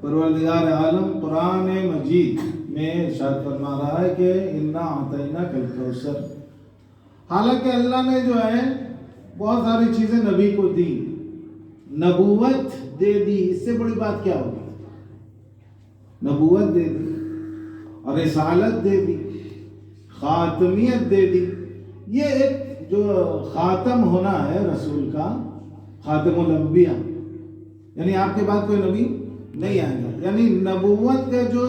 پروردگار عالم قرآن مجید میں ارشاد فرما رہا ہے کہ انا اعطیناک الکوثر. حالانکہ اللہ نے جو ہے بہت ساری چیزیں نبی کو دی، نبوت دے دی، اس سے بڑی بات کیا ہوگی؟ نبوت دے دی اور رسالت دے دی، خاتمیت دے دی. یہ ایک جو خاتم ہونا ہے رسول کا، خاتم الانبیاء، یعنی آپ کے بعد کوئی نبی نہیں آئے گا. یعنی نبوت کا جو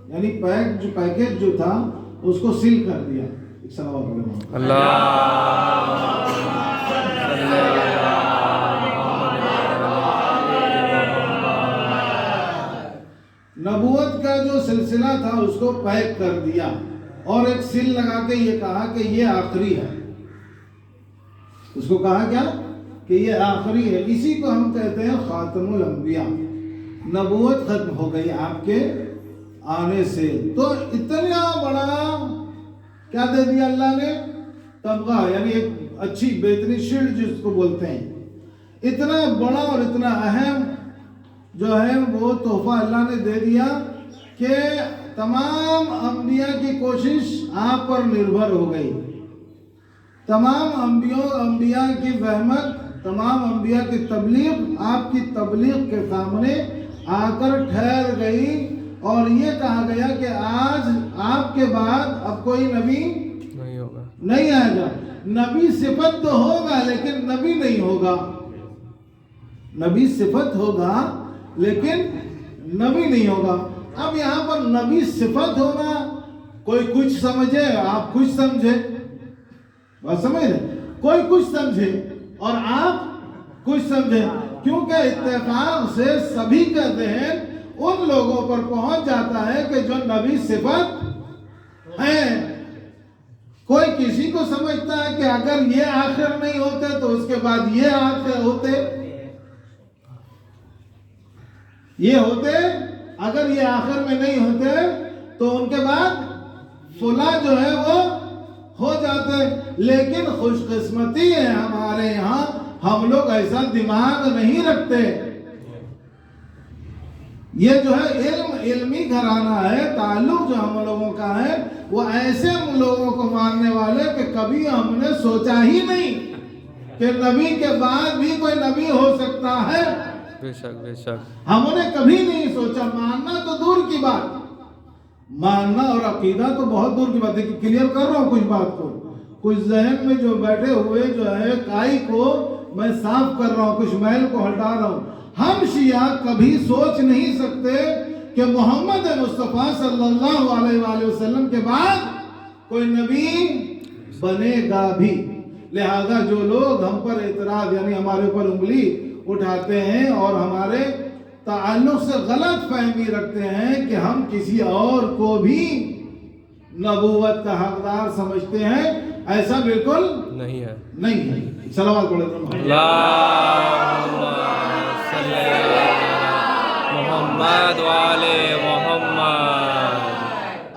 یعنی پیکج جو تھا اس کو سیل کر دیا. ایک صلوات پڑھیں نبوت کا جو سلسلہ تھا اس کو پیک کر دیا اور ایک سیل لگا کے یہ کہا کہ یہ آخری ہے. اس کو کہا کیا کہ یہ آخری ہے. اسی کو ہم کہتے ہیں خاتم الانبیاء. نبوت ختم ہو گئی آپ کے آنے سے. تو اتنا بڑا کیا دے دیا اللہ نے؟ تمغہ، یعنی ایک اچھی بہترین شیلڈ جس کو بولتے ہیں. اتنا بڑا اور اتنا اہم جو ہے وہ تحفہ اللہ نے دے دیا کہ تمام انبیاء کی کوشش آپ پر نربھر ہو گئی. تمام انبیاء کی زحمت، تمام انبیاء کی تبلیغ آپ کی تبلیغ کے سامنے آ کر ٹھہر گئی. اور یہ کہا گیا کہ آج آپ کے بعد اب کوئی نبی نہیں ہوگا، نہیں آئے گا. نبی صفت تو ہوگا لیکن نبی نہیں ہوگا. نبی صفت ہوگا لیکن نبی نہیں ہوگا. اب یہاں پر نبی صفت ہونا، کوئی کچھ سمجھے آپ کچھ سمجھے، بات سمجھ رہے، کوئی کچھ سمجھے اور آپ کچھ سمجھے، کیونکہ اتفاق سے سبھی کا ذہن ان لوگوں پر پہنچ جاتا ہے کہ جو نبی صفت ہیں. کوئی کسی کو سمجھتا ہے کہ اگر یہ آخر نہیں ہوتے تو اس کے بعد یہ آخر ہوتے، یہ ہوتے، اگر یہ آخر میں نہیں ہوتے تو ان کے بعد فلاں جو ہے وہ ہو جاتے. لیکن خوش قسمتی ہے ہمارے یہاں، ہم لوگ ایسا دماغ نہیں رکھتے. یہ جو ہے علمی گھرانہ ہے، تعلق جو ہم لوگوں کا ہے وہ ایسے ہم لوگوں کو ماننے والے کہ کبھی ہم نے سوچا ہی نہیں کہ نبی کے بعد بھی کوئی نبی ہو سکتا ہے. بے شک بے شک ہم نے کبھی نہیں سوچا. ماننا تو دور کی بات، ماننا اور عقیدہ تو بہت دور کی بات ہے. کلیئر کر رہا ہوں کچھ بات کو، کچھ ذہن میں جو بیٹھے ہوئے جو ہے کائی کو میں صاف کر رہا ہوں، کچھ میل کو ہٹا رہا ہوں. ہم شیعہ کبھی سوچ نہیں سکتے کہ محمد مصطفیٰ صلی اللہ علیہ وآلہ وسلم کے بعد کوئی نبی بنے گا بھی. لہذا جو لوگ ہم پر اعتراض یعنی ہمارے اوپر انگلی اٹھاتے ہیں اور ہمارے تعلق سے غلط فہمی رکھتے ہیں کہ ہم کسی اور کو بھی نبوت کا حقدار سمجھتے ہیں، ایسا بالکل نہیں ہے. نہیں ہے. صلوات پڑھیں اللہم صلی علی محمد وعلی محمد.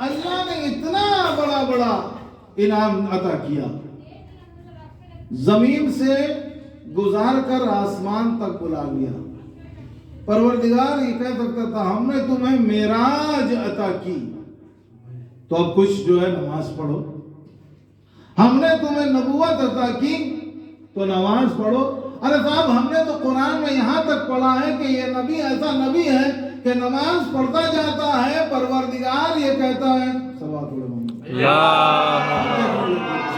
اللہ نے اتنا بڑا انعام عطا کیا، زمین سے گزار کر آسمان تک بلا لیا. پروردگار یہ کہہ سکتا تھا ہم نے تمہیں معراج عطا کی تو اب کچھ جو ہے نماز پڑھو. ہم نے تمہیں نبوت عطا کی تو نماز پڑھو. ارے صاحب ہم نے تو قرآن میں یہاں تک پڑھا ہے کہ یہ نبی ایسا نبی ہے کہ نماز پڑھتا جاتا ہے، پروردگار یہ کہتا ہے صلوات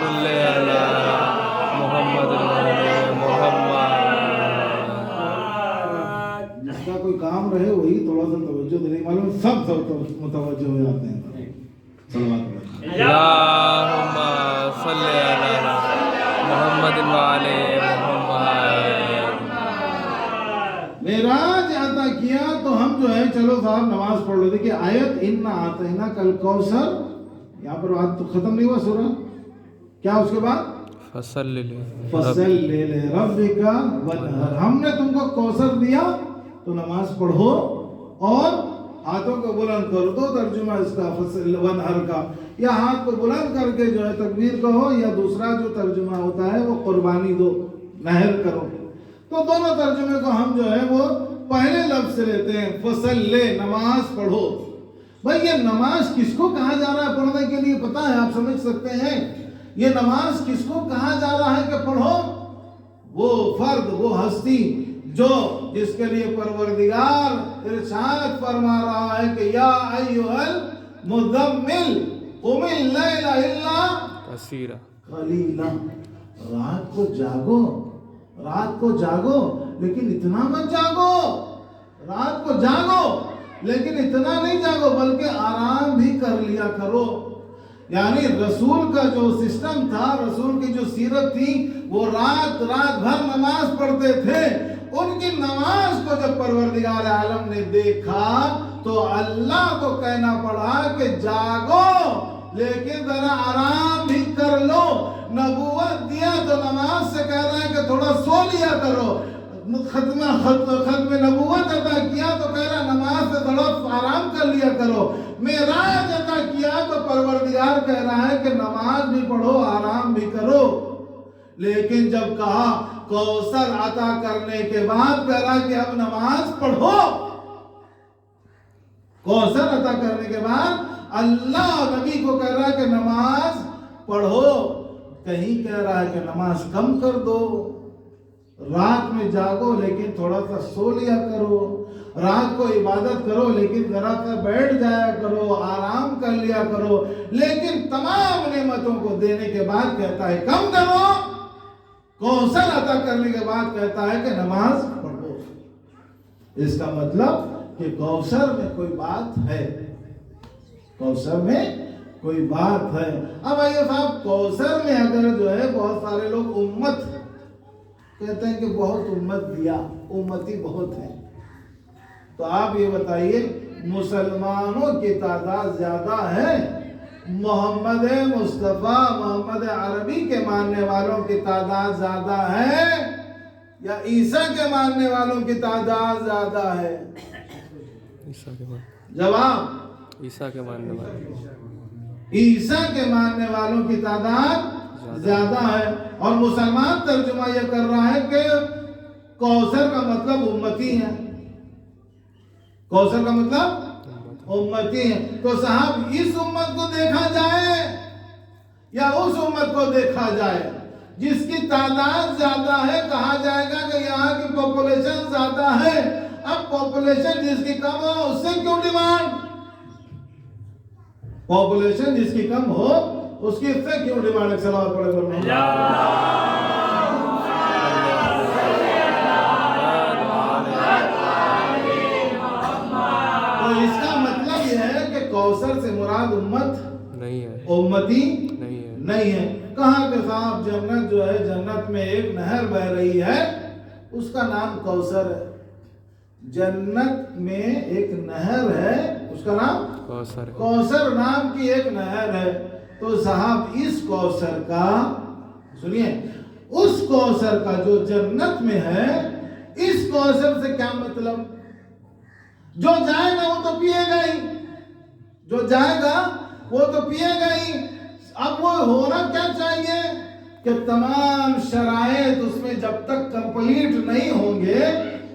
صلی علی محمد جس کا کوئی کام رہے وہی تھوڑا سا توجہ دے. معلوم سب متوجہ ہو جاتے ہیں. اللہم صلی علی محمد وعلی محمد. معراج عطا کیا تو ہم جو ہے چلو صاحب نماز پڑھ لو. دیکھیے آیت انا اعطیناک الکوثر، یہاں پر بات تو ختم نہیں ہوا سورہ. کیا اس کے بعد فصلی لربک وانحر. ہم نے تم کو کوثر دیا تو نماز پڑھو اور ہاتھوں کو بلند کرو. دو ترجمہ اس کا فصل وانحر کا، یا ہاتھ کو بلند کر کے جو ہے تکبیر کہو، یا دوسرا جو ترجمہ ہوتا ہے وہ قربانی دو، نہر کرو. تو دونوں ترجمے کو ہم جو ہے وہ پہلے لفظ سے لیتے ہیں فصلے، نماز پڑھو. بھائی یہ نماز کس کو کہا جا رہا ہے پڑھنے کے لیے پتا ہے؟ آپ سمجھ سکتے ہیں یہ نماز کس کو کہا جا رہا ہے کہ پڑھو؟ وہ فرد، وہ ہستی جو جس کے لیے پروردگار ارشاد فرما رہا ہے کہ یا ایھا المزمل قم اللیل الا قلیلا. رات کو جاگو، رات کو جاگو لیکن اتنا مت جاگو. رات کو جاگو لیکن اتنا نہیں جاگو بلکہ آرام بھی کر لیا کرو. یعنی رسول کا جو سسٹم تھا، رسول کی جو سیرت تھی، وہ رات بھر نماز پڑھتے تھے. ان کی نماز کو جب پروردگار عالم نے دیکھا تو اللہ کو کہنا پڑا کہ جاگو لیکن ذرا آرام بھی کر لو. نبوت دیا تو نماز سے کہہ رہا ہے کہ تھوڑا سو لیا کرو. ختم نبوت عطا کیا تو کہہ رہا نماز سے تھوڑا آرام کر لیا کرو. معراج عطا کیا تو پروردگار کہہ رہا ہے کہ نماز بھی پڑھو، آرام بھی کرو. لیکن جب کہا کوثر عطا کرنے کے بعد کہہ رہا کہ اب نماز پڑھو. کوثر عطا کرنے کے بعد اللہ نبی کو کہہ رہا ہے کہ نماز پڑھو. کہیں کہہ رہا ہے کہ نماز کم کر دو، رات میں جاگو لیکن تھوڑا سا سو لیا کرو. رات کو عبادت کرو لیکن ذرا سا بیٹھ جایا کرو، آرام کر لیا کرو. لیکن تمام نعمتوں کو دینے کے بعد کہتا ہے کم کرو. کوثر عطا کرنے کے بعد کہتا ہے کہ نماز پڑھو. اس کا مطلب کہ کوثر میں کوئی بات ہے، کوثر میں کوئی بات ہے. اب آئیے صاحب کوثر میں اگر جو ہے بہت سارے لوگ امت کہتے ہیں کہ بہت امت دیا، امتی بہت ہے، تو آپ یہ بتائیے مسلمانوں کی تعداد زیادہ ہے، محمد مصطفیٰ محمد عربی کے ماننے والوں کی تعداد زیادہ ہے یا عیسیٰ کے ماننے والوں کی تعداد زیادہ ہے؟ جواب عیسیٰ کے ماننے والے. عیسیٰ کے ماننے والوں کی تعداد زیادہ ہے. اور مسلمان ترجمہ یہ کر رہا ہے کہ کوثر کا مطلب امتی ہے. کوثر کا مطلب امتی ہے. تو صاحب اس امت کو دیکھا جائے یا اس امت کو دیکھا جائے جس کی تعداد زیادہ ہے؟ کہا جائے گا کہ یہاں کی پاپولیشن زیادہ ہے. اب پاپولیشن جس کی کم ہو اس سے کیوں ڈیمانڈ؟ پاپولیشن جس کی کم ہو اس کی اس سے کیوں ڈیمانڈ؟ ایک صلوات پڑھے کرنا. تو اس کا مطلب یہ ہے کہ کوثر سے مراد امت نہیں ہے، امتی نہیں ہے. کہاں کہ صاحب جنت جو ہے، جنت میں ایک نہر بہ رہی ہے، اس کا نام کوثر ہے. جنت میں ایک نہر ہے، اس کا نام کوثر نام کی ایک نہر ہے. تو صاحب اس کوثر کا سنیے، اس کوثر کا جو جنت میں ہے، اس کوثر سے کیا مطلب؟ جو جائے گا وہ تو پیے گا ہی، جو جائے گا وہ تو پیے گا ہی. اب وہ ہونا کیا چاہیے کہ تمام شرائط اس میں جب تک کمپلیٹ نہیں ہوں گے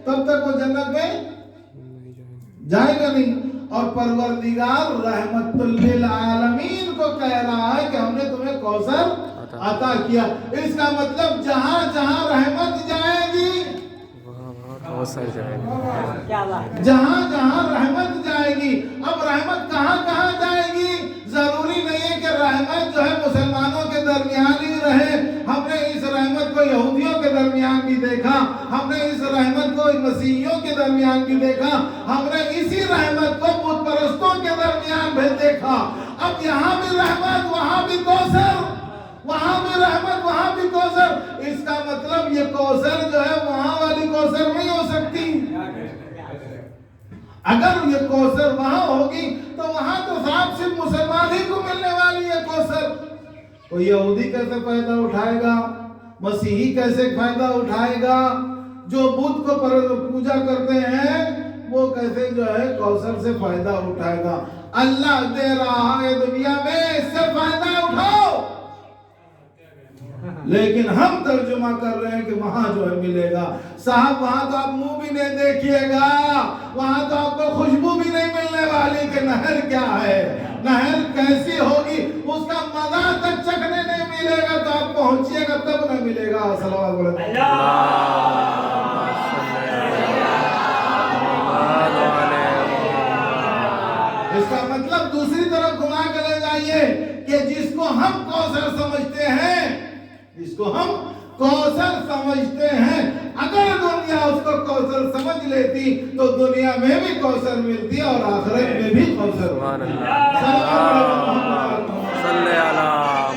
تب تک وہ جنت میں جائے گا نہیں. اور پروردگار رحمت للعالمین کو کہہ رہا ہے کہ ہم نے تمہیں کوثر عطا کیا. اس کا مطلب جہاں جہاں رحمت جائے گی، جہاں جہاں رحمت جائے گی. اب رحمت کہاں کہاں جائے گی؟ ضروری نہیں ہے کہ رحمت جو ہے مسلمانوں کے درمیان ہی رہے. ہم نے اس رحمت کو یہودیوں کے درمیان بھی دیکھا، ہم نے اس رحمت کو مسیحیوں کے درمیان بھی دیکھا، ہم نے اسی رحمت کو بت پرستوں کے درمیان بھی دیکھا. اب یہاں بھی رحمت، وہاں بھی کوثر، وہاں بھی رحمت، وہاں بھی کوثر. اس کا مطلب یہ کوثر جو ہے وہاں والی کوثر نہیں ہو سکتی. اگر یہ کوثر وہاں ہوگی تو وہاں تو صاحب صرف مسلمان ہی کو ملنے والی ہے کوثر. تو یہودی کیسے فائدہ اٹھائے گا؟ مسیحی کیسے فائدہ اٹھائے گا؟ جو بت کو پوجا کرتے ہیں وہ کیسے جو ہے کوثر سے فائدہ اٹھائے گا؟ اللہ دے رہا ہے دنیا میں، اس سے فائدہ اٹھاؤ. لیکن ہم ترجمہ کر رہے ہیں کہ وہاں جو ہے ملے گا. صاحب وہاں تو آپ منہ بھی نہیں دیکھیے گا, وہاں تو آپ کو خوشبو بھی نہیں ملنے والی کہ نہر کیا ہے, نہر کیسی ہوگی, اس کا مزہ تک چکھنے نہیں ملے گا. تو آپ پہنچیے گا تب نہ ملے گا. صلوات اللہ. اس کا مطلب دوسری طرف گھما کے لے جائیے کہ جس کو ہم کوثر سمجھتے ہیں, جس کو ہم کوثر سمجھتے ہیں, اگر دنیا اس کو کوثر سمجھ لیتی تو دنیا میں بھی کوثر ملتی اور آخرت میں بھی کوثر. سبحان اللہ. صلی علی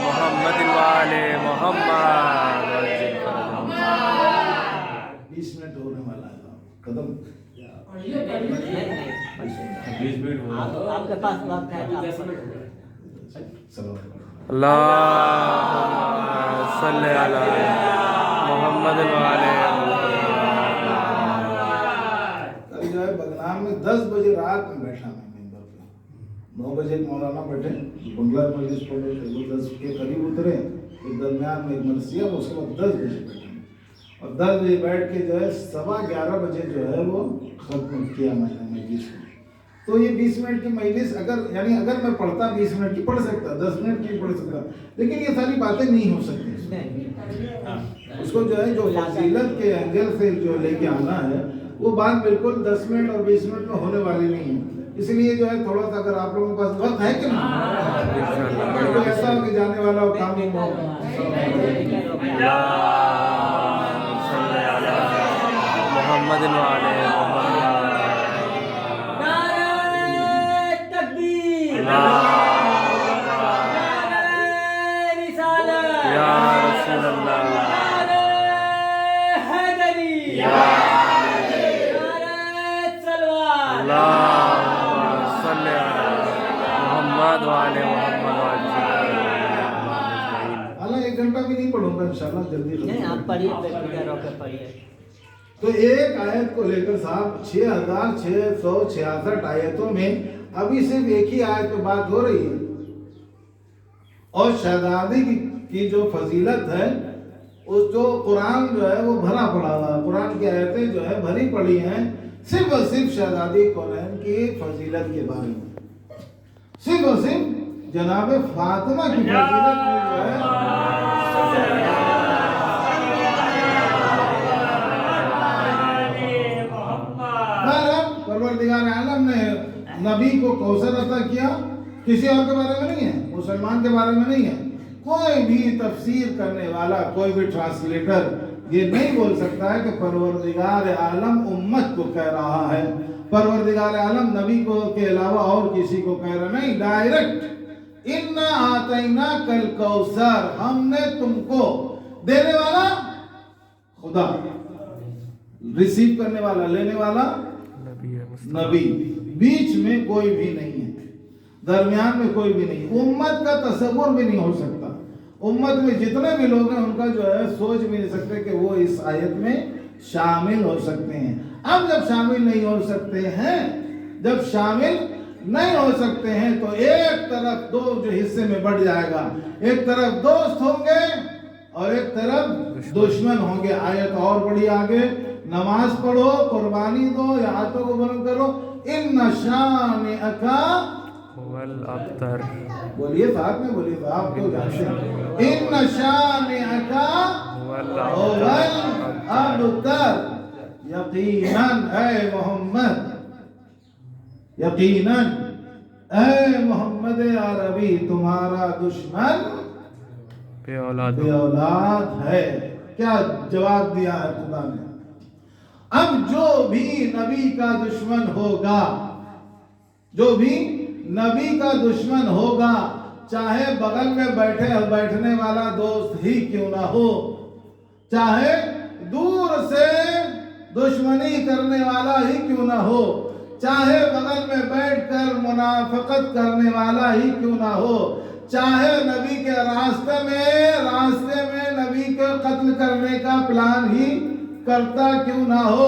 محمد وعلی محمد. 20 منٹ ہونے والا ہے. قدم آپ کے پاس وقت ہے. اللہ صلی علی محمد وعلی. کل جو ہے بغلان میں 10 بجے رات میں بیٹھا میں ممبر پہ. 9 بجے ایک مولانا بیٹھے, بنگلہ مجلس پڑھ رہے تھے, وہ 10 کے قریب اترے, پھر درمیان میں ایک مرثیہ, اس کے بعد 10 بجے بیٹھے, اور 10 بجے بیٹھ کے جو ہے 11:15 بجے جو ہے وہ ختم کیا میں نے مجلس کو. تو یہ 20 منٹ کی مجلس اگر یعنی اگر میں پڑھتا 20 منٹ کی پڑھ سکتا, 10 منٹ کی پڑھ سکتا, لیکن یہ ساری باتیں نہیں ہو سکتی. اس کو جو ہے جو فضیلت کے اینگل سے جو لے کے آنا ہے وہ بات بالکل 10 منٹ اور 20 منٹ میں ہونے والی نہیں ہے. اس لیے جو ہے تھوڑا سا اگر آپ لوگوں کے پاس وقت ہے کہ نہیں, تو ایسا ہو کہ جانے والا ہو کام محمد وعلی محمد. نعرہ تکبیر, نعرہ رسالت, یا رسول اللہ, نعرہ حیدری, نعرہ صلوات. اللہم صلی علی محمد وعلی محمد. حالانکہ 1 گھنٹہ بھی نہیں پڑھوں گا انشاءاللہ, جلدی نہیں آپ پڑھیے, بیٹھ رو کے پڑھیے. تو ایک آیت کو لے کر صاحب 6666 آیتوں میں ابھی صرف ایک ہی آیت پہ بات ہو رہی ہے. اور شہزادی کی جو فضیلت ہے, اس جو قرآن جو ہے وہ بھرا پڑا ہوا ہے, قرآن کی آیتیں جو ہے بھری پڑی ہیں صرف اور صرف شہزادی کونین کی فضیلت کے بارے میں, صرف اور صرف جناب فاطمہ کی فضیلت میں جو ہے. پروردگار عالم نے نبی کو کوثر عطا کیا, کسی اور کے بارے میں نہیں ہے, مسلمان کے بارے میں نہیں ہے. کوئی بھی تفسیر کرنے والا, کوئی بھی ٹرانسلیٹر یہ نہیں بول سکتا ہے کہ پروردگار عالم امت کو کہہ رہا ہے, پروردگار عالم نبی کو کے علاوہ اور کسی کو کہہ رہا نہیں. ڈائریکٹ اِنَّا آتَيْنَاكَ الْكَوْثَرَ, ہم نے تم کو دینے والا خدا, ریسیو کرنے والا, لینے والا نبی, بیچ میں کوئی بھی نہیں ہے, درمیان میں کوئی بھی نہیں. امت کا تصور بھی نہیں ہو سکتا, امت میں جتنے بھی لوگ ہیں ان کا جو ہے سوچ بھی نہیں سکتے کہ وہ اس آیت میں شامل ہو سکتے ہیں. اب جب شامل نہیں ہو سکتے ہیں, جب شامل نہیں ہو سکتے ہیں تو ایک طرف دو جو حصے میں بڑھ جائے گا, ایک طرف دوست ہوں گے اور ایک طرف دشمن ہوں گے. آیت اور بڑی آگے, نماز پڑھو, قربانی دو, یا ہاتھوں کو بلند کرو. ان شانئک هو الابتر, بولیے ساتھ میں بولیے, آپ کو جانتے ہیں. ان شانئک هو الابتر, یقیناً اے محمد, یقیناً اے محمد عربی تمہارا دشمن بے اولاد ہے. کیا جواب دیا ہے خدا نے؟ اب جو بھی نبی کا دشمن ہوگا, جو بھی نبی کا دشمن ہوگا, چاہے بغل میں بیٹھنے والا دوست ہی کیوں نہ ہو, چاہے دور سے دشمنی کرنے والا ہی کیوں نہ ہو, چاہے بغل میں بیٹھ کر منافقت کرنے والا ہی کیوں نہ ہو, چاہے نبی کے راستے میں نبی کے قتل کرنے کا پلان ہی کرتا کیوں نہ ہو,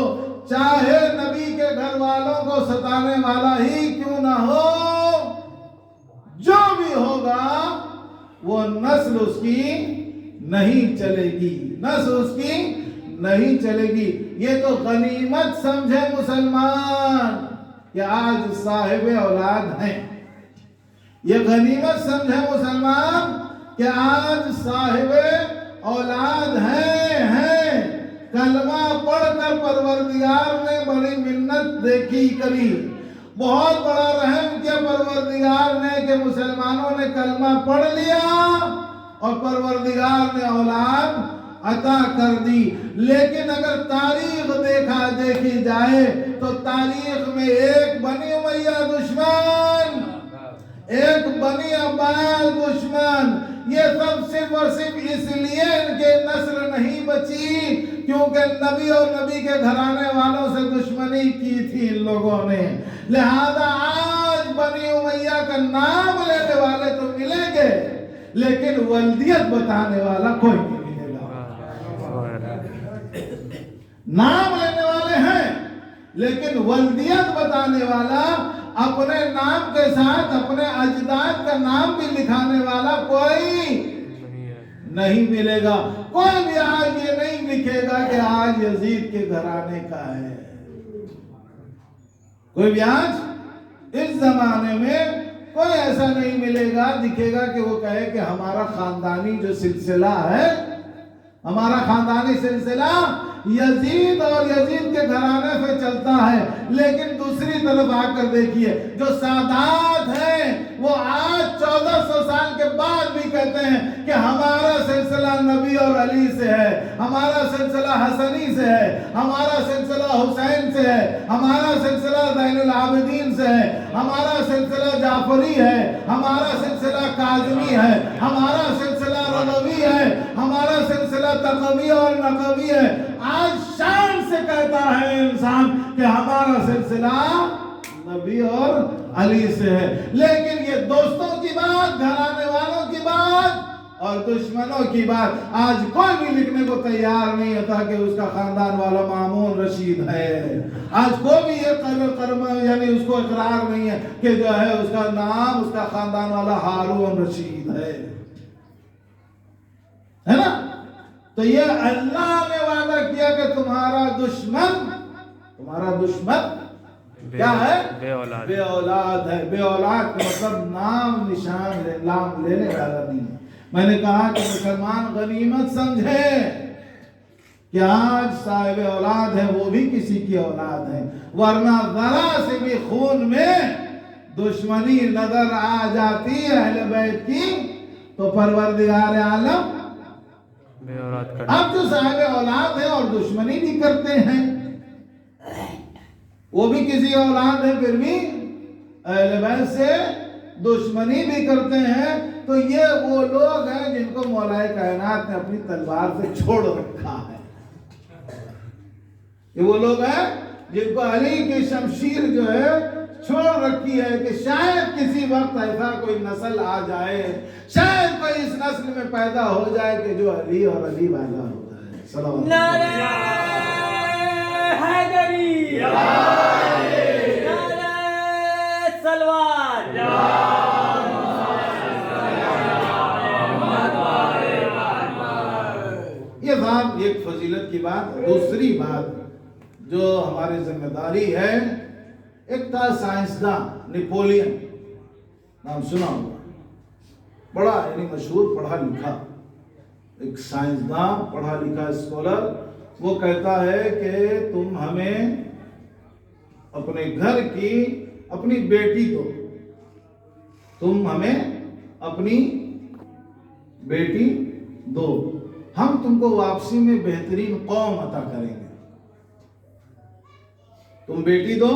چاہے نبی کے گھر والوں کو ستانے والا ہی کیوں نہ ہو, جو بھی ہوگا وہ نسل اس کی نہیں چلے گی، نس اس کی نہیں چلے گی۔ یہ تو غنیمت سمجھے مسلمان کہ آج صاحب اولاد ہیں، یہ غنیمت سمجھے مسلمان کہ آج صاحب اولاد ہیں۔ کلمہ پڑھ کر پروردگار نے بڑی منت دیکھی کری، بہت بڑا رحم کیا پروردگار نے کہ مسلمانوں نے کلمہ پڑھ لیا اور پروردگار نے اولاد عطا کر دی۔ لیکن اگر تاریخ دیکھی جائے تو تاریخ میں ایک بنی امیہ دشمن، ایک بنی عباس دشمن، یہ سب صرف اور صرف اس لیے ان کے نسل نہیں بچی کیونکہ نبی اور نبی کے گھرانے والوں سے دشمنی کی تھی ان لوگوں نے۔ لہذا آج بنی امیہ کا نام لینے والے تو ملیں گے لیکن ولدیت بتانے والا کوئی نہیں ملے گا۔ نام لینے والے ہیں لیکن ولدیت بتانے والا، اپنے نام کے ساتھ اپنے اجداد کا نام بھی لکھانے والا کوئی نہیں ملے گا۔ کوئی بھی آج یہ نہیں لکھے گا کہ آج یزید کے گھرانے کا ہے۔ کوئی بھی آج اس زمانے میں کوئی ایسا نہیں ملے گا دکھے گا کہ وہ کہے کہ ہمارا خاندانی جو سلسلہ ہے، ہمارا خاندانی سلسلہ یزید اور یزید کے گھرانے سے چلتا ہے۔ لیکن دوسری طرف آ کر دیکھیے، جو سادات ہیں وہ آج 1400 سال کے بعد بھی کہتے ہیں کہ ہمارا سلسلہ نبی اور علی سے ہے، ہمارا سلسلہ حسنی سے ہے، ہمارا سلسلہ حسین سے ہے، ہمارا سلسلہ زین العابدین سے ہے، ہمارا سلسلہ جعفری ہے، ہمارا سلسلہ کاظمی ہے، ہمارا سلسلہ رضوی ہے، ہمارا سلسلہ تقوی اور نقوی ہے۔ آج شان سے کہتا ہے انسان کہ ہمارا سلسلہ نبی اور علی سے ہے، لیکن یہ دوستوں کی بات، گھرانے والوں کی بات اور دشمنوں کی بات آج کوئی بھی لکھنے کو تیار نہیں ہوتا کہ اس کا خاندان والا مامون رشید ہے۔ آج کوئی بھی یہ یعنی اس کو اقرار نہیں ہے کہ جو ہے اس کا نام، اس کا خاندان والا ہارون رشید ہے نا؟ تو یہ اللہ نے وعدہ کیا کہ تمہارا دشمن کیا ہے؟ بے اولاد ہے۔ بے اولاد کا مطلب نام نشان نام لینے والا نہیں ہے۔ میں نے کہا کہ مسلمان غنیمت سمجھے کہ آج صاحب اولاد ہے، وہ بھی کسی کی اولاد ہے، ورنہ ذرا سے بھی خون میں دشمنی نظر آ جاتی ہے اہل بیت کی تو پروردگار عالم اب جو صاحب اولاد ہے اور دشمنی بھی کرتے ہیں، وہ بھی کسی اولاد ہے پھر بھی اہل بیت سے دشمنی بھی کرتے ہیں، تو یہ وہ لوگ ہیں جن کو مولا کائنات نے اپنی تلوار سے چھوڑ رکھا ہے۔ یہ وہ لوگ ہیں جن کو علی کی شمشیر جو ہے چھوڑ رکھی ہے کہ شاید کسی وقت ایسا کوئی نسل آ جائے، شاید کوئی اس نسل میں پیدا ہو جائے کہ جو علی اور علی والا ہوتا ہے۔ صلوات نعرہ حیدری، نعرہ سلوات، یہ بات ایک فضیلت کی بات۔ دوسری بات جو ہماری ذمہ داری ہے، ایک تھا سائنسداں نیپولین، نام سنا ہوگا، بڑا یعنی مشہور پڑھا لکھا ایک سائنسداں، پڑھا لکھا اسکالر۔ وہ کہتا ہے کہ تم ہمیں اپنے گھر کی اپنی بیٹی دو، تم ہمیں اپنی بیٹی دو، ہم تم کو واپسی میں بہترین قوم عطا کریں گے۔ تم بیٹی دو،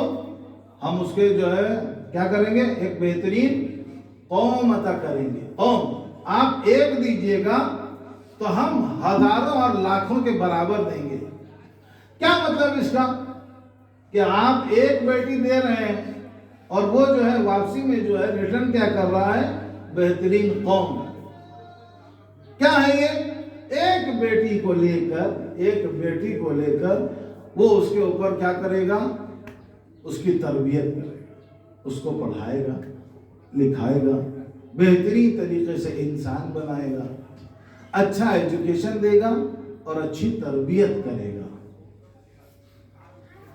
ہم اس کے جو ہے کیا کریں گے، ایک بہترین قوم عطا کریں گے۔ قوم آپ ایک دیجئے گا تو ہم ہزاروں اور لاکھوں کے برابر دیں گے۔ کیا مطلب اس کا کہ آپ ایک بیٹی دے رہے ہیں اور وہ جو ہے واپسی میں جو ہے ریٹرن کیا کر رہا ہے، بہترین قوم۔ کیا ہے یہ؟ ایک بیٹی کو لے کر وہ اس کے اوپر کیا کرے گا، اس کی تربیت کرے گا، اس کو پڑھائے گا، لکھائے گا، بہترین طریقے سے انسان بنائے گا۔ اچھا ایجوکیشن دے گا اور اچھی تربیت کرے گا۔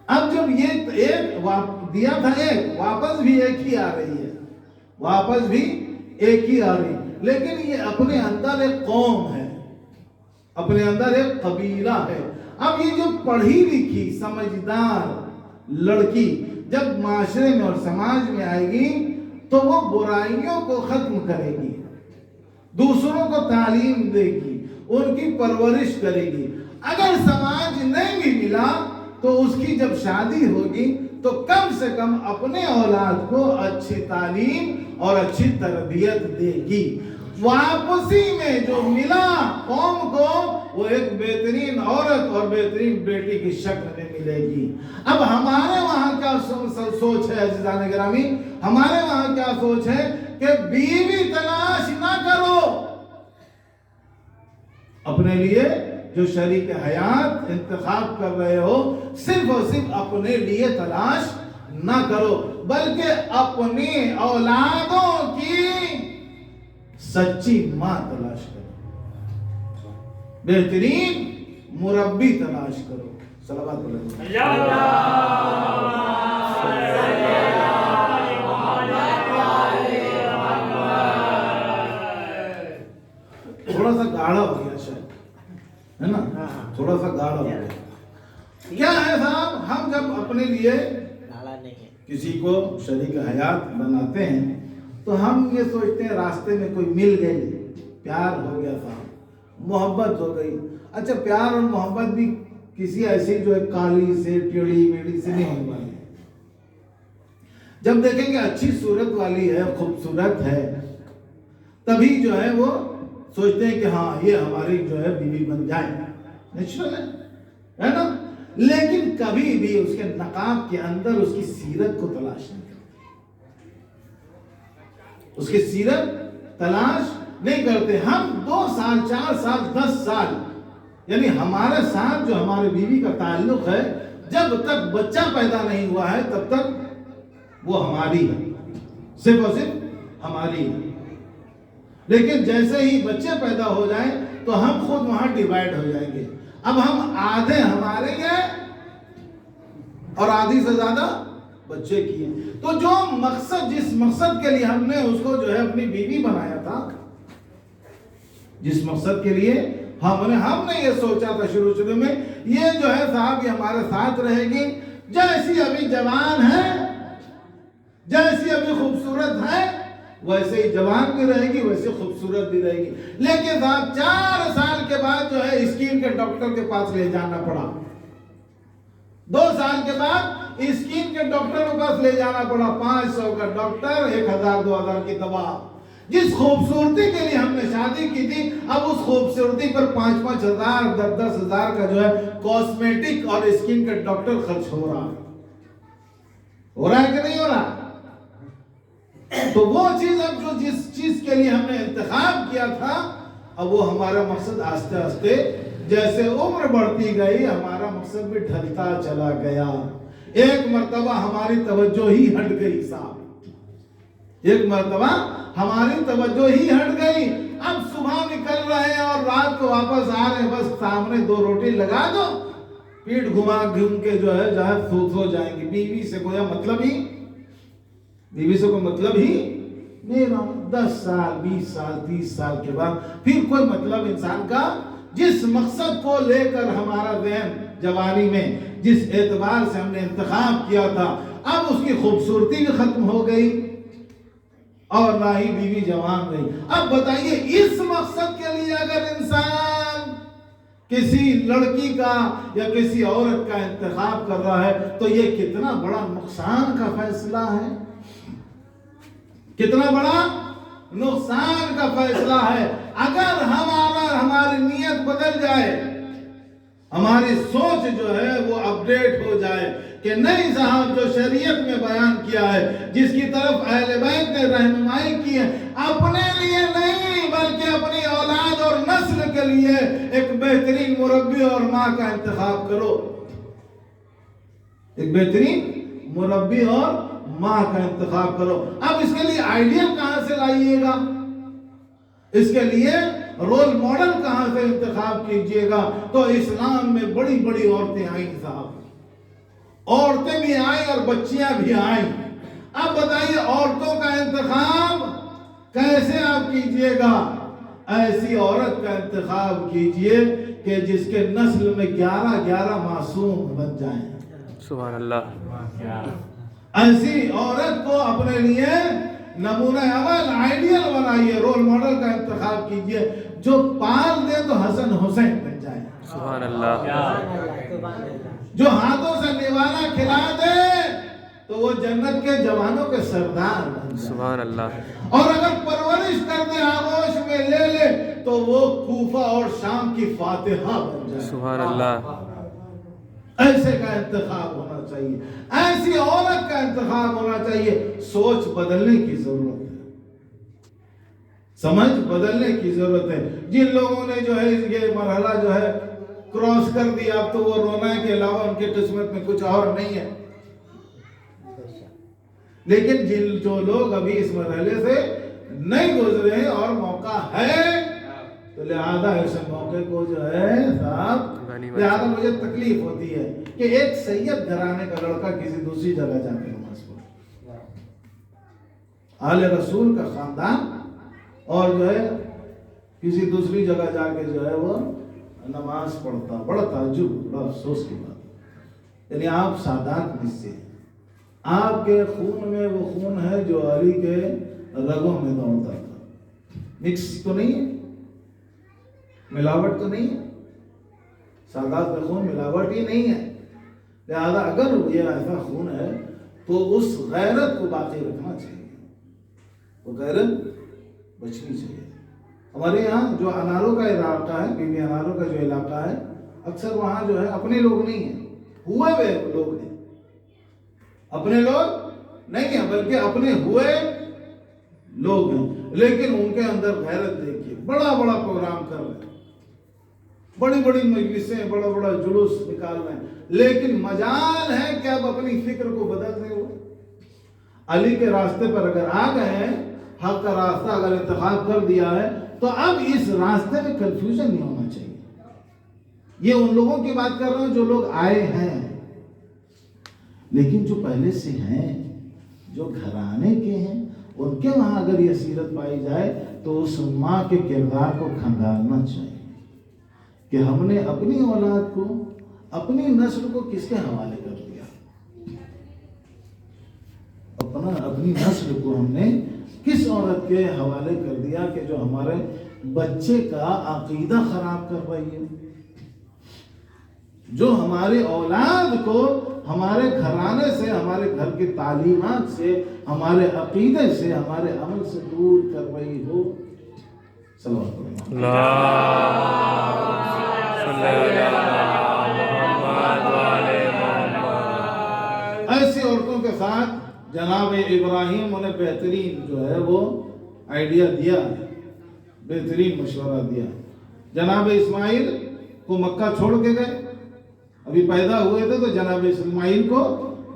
اب جب یہ ایک دیا تھا، ایک واپس بھی ایک ہی آ رہی ہے، واپس بھی ایک ہی آ رہی ہے، لیکن یہ اپنے اندر ایک قوم ہے، اپنے اندر ایک قبیلہ ہے۔ اب یہ جو پڑھی لکھی سمجھدار لڑکی جب معاشرے میں اور سماج میں آئے گی تو وہ برائیوں کو ختم کرے گی، دوسروں کو تعلیم دے گی، ان کی پرورش کرے گی۔ اگر سماج نہیں بھی ملا تو اس کی جب شادی ہوگی تو کم سے کم اپنے اولاد کو اچھی تعلیم اور اچھی تربیت دے گی۔ واپسی میں جو ملا قوم کو وہ ایک بہترین عورت اور بہترین بیٹی کی شکل میں ملے گی۔ اب ہمارے وہاں کیا سوچ ہے عزیزان گرامی؟ ہمارے وہاں کیا سوچ ہے کہ بیوی تلاش نہ کرو، اپنے لیے جو شریک حیات انتخاب کر رہے ہو صرف اور صرف اپنے لیے تلاش نہ کرو، بلکہ اپنی اولادوں کی سچی ماں تلاش کرو، بہترین مربی تلاش کرو۔ صلوات علیہ تھوڑا سا گاڑھا ہو گیا شاید، ہے نا، تھوڑا سا گاڑھا ہو گیا۔ کیا ہے صاحب، ہم جب اپنے لیے کسی کو شریک حیات بناتے ہیں تو ہم یہ سوچتے ہیں راستے میں کوئی مل گئی، پیار ہو گیا صاحب، محبت ہو گئی۔ اچھا پیار اور محبت بھی کسی ایسی جو ہے کالی سے ٹیڑھی میڑھی سے نہیں ہونے والی ہے۔ جب دیکھیں گے اچھی صورت والی ہے، خوبصورت ہے، تبھی جو ہے وہ سوچتے ہیں کہ ہاں یہ ہماری جو ہے بیوی بن جائے، نیچرل ہے نا۔ لیکن کبھی بھی اس کے نقاب کے اندر اس کی سیرت کو تلاش نہیں کرتے، اس کی سیرت تلاش نہیں کرتے۔ ہم 2 سال 4 سال 10 سال یعنی ہمارے ساتھ جو ہمارے بیوی کا تعلق ہے، جب تک بچہ پیدا نہیں ہوا ہے تب تک وہ ہماری ہے، صرف اور صرف ہماری ہے۔ لیکن جیسے ہی بچے پیدا ہو جائیں تو ہم خود وہاں ڈیوائیڈ ہو جائیں گے۔ اب ہم آدھے ہمارے ہیں اور آدھی سے زیادہ بچے کی ہیں۔ تو جو مقصد، جس مقصد کے لیے ہم نے اس کو جو ہے اپنی بیوی بنایا تھا، جس مقصد کے لیے ہم نے یہ سوچا تھا شروع میں، یہ جو ہے صاحب یہ ہمارے ساتھ رہے گی، جیسی ابھی جوان ہے، جیسی ابھی خوبصورت ہے، ویسے ہی جوان بھی رہے گی، ویسے خوبصورت بھی رہے گی۔ لیکن صاحب 4 سال کے بعد جو ہے اسکین کے ڈاکٹر کے پاس لے جانا پڑا، 2 سال کے بعد اسکین کے ڈاکٹر کے پاس لے جانا پڑا، 500 کا ڈاکٹر، 1000 2000 کی دوا۔ جس خوبصورتی کے لیے ہم نے شادی کی تھی، اب اس خوبصورتی پر 5-5 ہزار 10-10 ہزار کا جو ہے کاسمیٹک اور اسکن کا ڈاکٹر خرچ ہو رہا ہے کہ نہیں ہو رہا؟ تو وہ چیز اب جو جس چیز کے لیے ہم نے انتخاب کیا تھا، اب وہ ہمارا مقصد آہستہ آہستہ جیسے عمر بڑھتی گئی ہمارا مقصد بھی ڈھلتا چلا گیا۔ ایک مرتبہ ہماری توجہ ہی ہٹ گئی صاحب، ایک مرتبہ ہماری توجہ ہی ہٹ گئی۔ اب صبح نکل رہے ہیں اور رات کو واپس آ رہے ہیں، بس سامنے 2 روٹی لگا دو، پیٹ گھوم کے جو ہے سو جائیں گے۔ بیوی سے کوئی مطلب ہی نہیں رہا۔ 10 سال 20 سال 30 سال کے بعد پھر کوئی مطلب انسان کا، جس مقصد کو لے کر ہمارا ذہن جوانی میں جس اعتبار سے ہم نے انتخاب کیا تھا، اب اس کی خوبصورتی بھی ختم ہو گئی اور نہ ہی بیوی جوان رہی۔ اب بتائیے اس مقصد کے لیے اگر انسان کسی لڑکی کا یا کسی عورت کا انتخاب کر رہا ہے تو یہ کتنا بڑا نقصان کا فیصلہ ہے، کتنا بڑا نقصان کا فیصلہ ہے۔ اگر ہماری نیت بدل جائے، ہماری سوچ جو ہے وہ اپڈیٹ ہو جائے کہ نہیں صاحب جو شریعت میں بیان کیا ہے، جس کی طرف اہل بیت نے رہنمائی کی ہے، اپنے لیے نہیں بلکہ اپنی اولاد اور نسل کے لیے ایک بہترین مربی اور ماں کا انتخاب کرو، ایک بہترین مربی اور ماں کا انتخاب کرو۔ اب اس کے لیے آئیڈیا کہاں سے لائیے گا؟ اس کے لیے رول ماڈل کہاں سے انتخاب کیجئے گا؟ تو اسلام میں بڑی بڑی عورتیں آئیں صاحب، عورتیں بھی آئیں اور بچیاں بھی آئیں۔ اب بتائیے عورتوں کا انتخاب کیسے آپ کیجئے گا؟ ایسی عورت کا انتخاب کیجئے کہ جس کے نسل میں 11 معصوم بن جائیں۔ سبحان اللہ۔ ایسی عورت کو اپنے لیے نمونہ عمل آئیڈیل بنائیے، رول ماڈل کا انتخاب کیجئے، جو پال دے تو حسن حسین بن جائیں۔ سبحان اللہ۔ جو ہاتھوں سے نوالا کھلا دے تو وہ جنت کے جوانوں کے سردار بن جائیں۔ سبحان اللہ۔ اور اگر پرورش کرتے آغوش میں لے لے تو وہ کوفہ اور شام کی فاتحہ بن جائے۔ سبحان اللہ۔ ایسے کا انتخاب ہونا چاہیے، ایسی عورت کا انتخاب ہونا چاہیے۔ سوچ بدلنے کی ضرورت ہے، سمجھ بدلنے کی ضرورت ہے۔ جن لوگوں نے جو ہے یہ مرحلہ جو ہے کراس کر دیا، اب تو وہ رونا کے علاوہ ان کے قسمت میں کچھ اور نہیں ہے۔ لیکن جو لوگ ابھی اس مرحلے سے نہیں گزرے ہیں اور موقع ہے، تو لہذا اس موقع کو جو ہے صاحب، لہذا مجھے تکلیف ہوتی ہے کہ ایک سید گھرانے کا لڑکا کسی دوسری جگہ جا کے نماز پڑھے، اہل رسول کا خاندان، اور جو ہے کسی دوسری جگہ جا کے جو ہے وہ نماز پڑھتا۔ بڑا تعجب، بڑا افسوس کی بات ہے۔ یعنی آپ سادات میں سے، آپ کے خون میں وہ خون ہے جو علی کے رگوں میں دوڑتا تھا۔ مکس تو نہیں ہے، ملاوٹ تو نہیں ہے، سادات کا خون ملاوٹ ہی نہیں ہے۔ لہذا اگر یہ ایسا خون ہے تو اس غیرت کو باقی رکھنا چاہیے، وہ غیرت بچنی چاہیے۔ ہمارے یہاں جو اناروں کا علاقہ ہے، بی بی اناروں کا جو علاقہ ہے، اکثر وہاں جو ہے اپنے لوگ نہیں ہیں، ہوئے ہوئے لوگ ہیں، اپنے لوگ نہیں ہیں بلکہ اپنے ہوئے لوگ ہیں، لیکن ان کے اندر غیرت دیکھیے، بڑا بڑا پروگرام کر رہے ہیں، بڑی بڑی مجلسیں، بڑا بڑا جلوس نکال رہے ہیں، لیکن مجال ہے کہ اب اپنی فکر کو بدل دیں۔ وہ علی کے راستے پر اگر آ گئے ہیں، حق کا راستہ اگر انتخاب کر دیا ہے، تو اب اس راستے میں کنفیوژن نہیں ہونا چاہیے۔ یہ ان لوگوں کی بات کر رہا ہوں جو لوگ آئے ہیں، لیکن جو پہلے سے ہیں، جو گھرانے کے ہیں، ان کے وہاں اگر یہ سیرت پائی جائے تو اس ماں کے کردار کو کھنگالنا چاہیے کہ ہم نے اپنی اولاد کو، اپنی نسل کو کس کے حوالے کر دیا، اپنی نسل کو ہم نے کس عورت کے حوالے کر دیا کہ جو ہمارے بچے کا عقیدہ خراب کر رہی ہے، جو ہماری اولاد کو ہمارے گھرانے سے، ہمارے گھر کی تعلیمات سے، ہمارے عقیدے سے، ہمارے عمل سے دور کر رہی ہو۔ صلوات ایسی عورتوں کے ساتھ جناب ابراہیم انہیں بہترین جو ہے وہ آئیڈیا دیا، بہترین مشورہ دیا۔ جناب اسماعیل کو مکہ چھوڑ کے گئے، ابھی پیدا ہوئے تھے تو جناب اسماعیل کو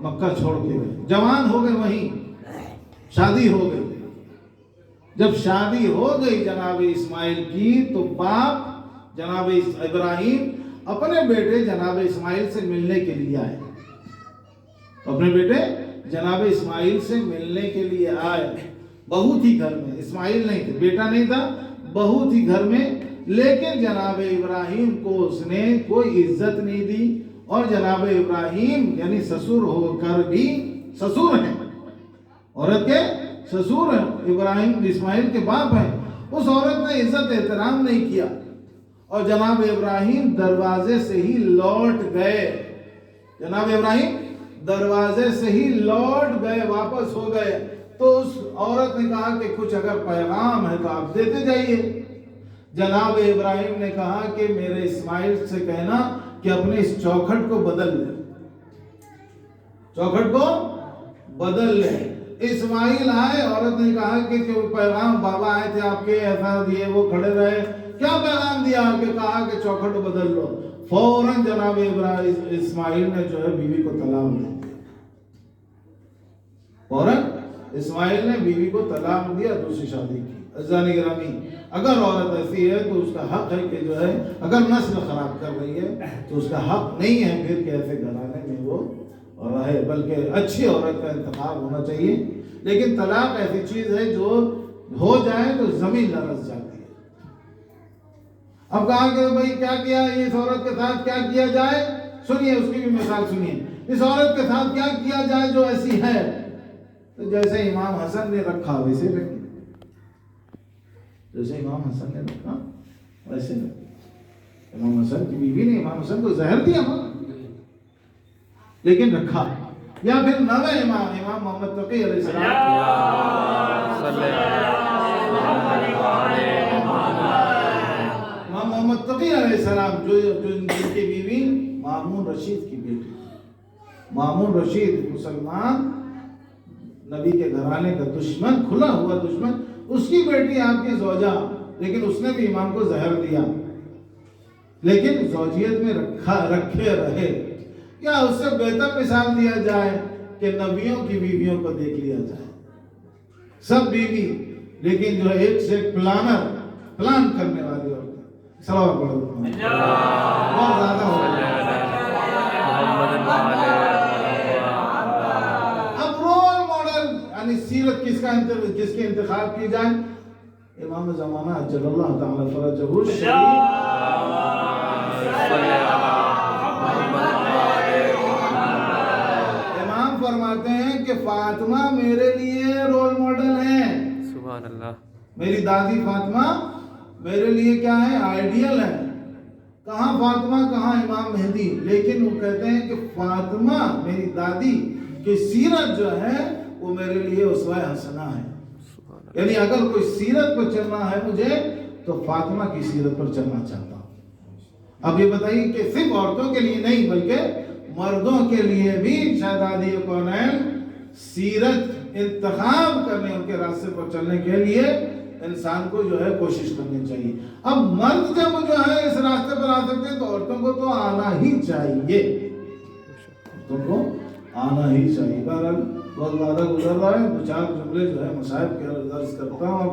مکہ چھوڑ کے گئے، جوان ہو گئے، وہیں شادی ہو گئی۔ جب شادی ہو گئی جناب اسماعیل کی تو باپ جناب ابراہیم اپنے بیٹے جناب اسماعیل سے ملنے کے لیے آئے، اپنے بیٹے جناب اسماعیل سے ملنے کے لیے آئے۔ بہو تھی گھر میں، اسماعیل نہیں تھے، بیٹا نہیں تھا، بہو تھی گھر میں، لیکن جناب ابراہیم کو اس نے کوئی عزت نہیں دی، اور جناب ابراہیم یعنی سسر ہو کر بھی، سسر ہیں، عورت کے سسر ہیں، ابراہیم اسماعیل کے باپ ہیں، اس عورت نے عزت احترام نہیں کیا، اور جناب ابراہیم دروازے سے ہی لوٹ گئے، جناب ابراہیم دروازے سے ہی لوٹ گئے، واپس ہو گئے۔ تو اس عورت نے کہا کہ کچھ اگر پیغام ہے تو آپ دیتے جائیے۔ جناب ابراہیم نے کہا کہ میرے اسماعیل سے کہنا کہ اپنے اس چوکھٹ کو بدل لے، چوکھٹ کو بدل لے۔ اسماعیل آئے، عورت نے کہا کہ پیغام، بابا آئے تھے آپ کے، ایسا دیے، وہ کھڑے رہے، کیا پیغام دیا؟ کہ کہا کہ چوکھٹ بدل لو۔ فوراً جناب اسماعیل نے جو ہے بیوی کو طلاق دیا، فوراً اسماعیل نے بیوی کو طلاق دیا، دوسری شادی کی۔ عزیزان گرامی، اگر عورت ایسی ہے تو اس کا حق ہے کہ جو ہے اگر نسل خراب کر رہی ہے تو اس کا حق نہیں ہے پھر کہ ایسے گھرانے میں وہ رہے، بلکہ اچھی عورت کا انتخاب ہونا چاہیے۔ لیکن طلاق ایسی چیز ہے جو ہو جائے تو زمین لرز جاتی ہے۔ اب کہا کہ بھائی کیا کیا اس عورت کے ساتھ کیا کیا جائے، سنیے اس کی بھی مثال سنیے، اس عورت کے ساتھ کیا کیا جائے جو ایسی ہے، تو جیسے امام حسن نے رکھا ویسے رکھی، جیسے امام حسن نے رکھا ویسے رکھی۔ امام حسن کی بیوی نے امام حسن کو زہر دیا لیکن رکھا۔ یا پھر نوے امام محمد تقی علیہ السلام، امام محمد تقی علیہ السلام جو جن کی بیوی مامون رشید کی بیٹی، مامون رشید مسلمان نبی کے گھرانے کا دشمن، کھلا ہوا دشمن، اس کی بیٹی آپ کی زوجہ، لیکن اس نے بھی امام کو زہر دیا، لیکن زوجیت میں رکھے رہے۔ یا اس سے بہتر مثال دیا جائے کہ نبیوں کی بیویوں کو دیکھ لیا جائے، سب بیوی لیکن جو ہے ایک سے ایک پلان کرنے والی عورتیں۔ صلوات پڑھو، بہت زیادہ ہو گیا۔ اب رول ماڈل یعنی سیرت کس کے انتخاب کی جائے؟ امام زمانہ اجل اللہ تعالی فرجہ الشریف، امام فرماتے ہیں کہ فاطمہ میرے لیے رول ماڈل ہیں۔ سبحان اللہ۔ میری دادی فاطمہ میرے لیے کیا ہے؟ آئیڈیل ہے۔ کہاں فاطمہ کہاں امام مہدی، لیکن وہ کہتے ہیں کہ فاطمہ میری دادی کی سیرت جو ہے وہ میرے لیے اسوہ حسنہ ہے۔ یعنی اگر کوئی سیرت پر چلنا ہے مجھے تو فاطمہ کی سیرت پر چلنا چاہتا ہوں۔ اب یہ بتائیے کہ صرف عورتوں کے لیے نہیں بلکہ مردوں کے لیے بھی شہزادی کونین سیرت انتخاب کرنے، ان کے راستے پر چلنے کے لیے انسان کو جو ہے کوشش کرنی چاہیے۔ اب مرد جب جو ہے اس راستے پر آ سکتے ہیں تو عورتوں کو تو آنا ہی چاہیے، عورتوں کو آنا ہی چاہیے۔ بہرحال بہت زیادہ گزر رہا ہے، دو چار جملے جو ہے مصائب کے عرض کرتا ہوں۔